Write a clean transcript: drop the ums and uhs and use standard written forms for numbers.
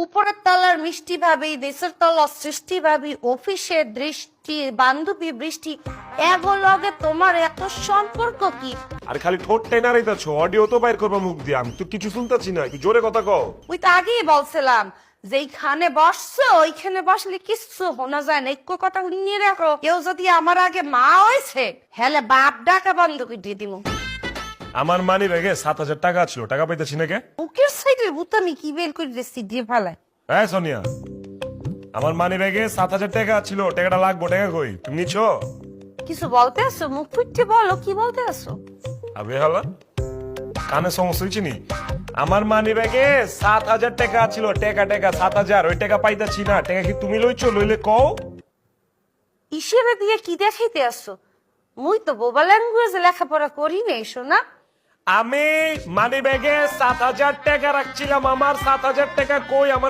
উপরের তলার মিষ্টি ভাবি, দেশের তলার সৃষ্টি ভাবি, অফিসের দৃষ্টি, বান্ধবী বৃষ্টি, এগুলোকে তোমার এত সম্পর্ক কি? আর খালি ঠোঁট টেনা রাইতাছ, অডিও তো বাইর করবা মুখ দিয়ে, আমি তো কিছু শুনতাছি না, একটু জোরে কথা কও। ওই তো আগেই বলছিলাম যেইখানে বসছো ওইখানে বসলে কিছু শোনা যায় না, একটু কথা নিয়ে রাখো। কেউ যদি আমার আগে মা হয়েছে হেলে বাপ ডাকা বন্ধ করে দিয়ে দিব। আমার মানি ব্যাগে 7,000 টাকা ছিল, টাকা পাইতেছি না কে? বুকের সাইডের বুতামি কি বের করে দিচ্ছি দিয়ে ফেলায়। হ্যাঁ সোনিয়া, আমার মানি ব্যাগে 7,000 টাকা ছিল, টাকাটা লাগবো, টাকা কই? তুমি নিছো? কিছু বলতে আসো? মুখ ফুটতে বলো কি বলতে আসো। আবে হালা, কানে সমস্যা হয়েছে নি? আমার মানি ব্যাগে 7,000 টাকা ছিল, টাকা 7,000, ওই টাকা পাইতাছি না, টাকা কি তুমি লইছো? লইলে কও। ইসেরে দিয়ে কি দেখাইতে আসো? মুই তো বোবা ল্যাঙ্গুয়েজে লেখাপড়া করি নাই শোনা। আমি মানি ব্যাগে 7,000 টাকা রাখছিলাম, আমার 7,000 টাকা কই? আমার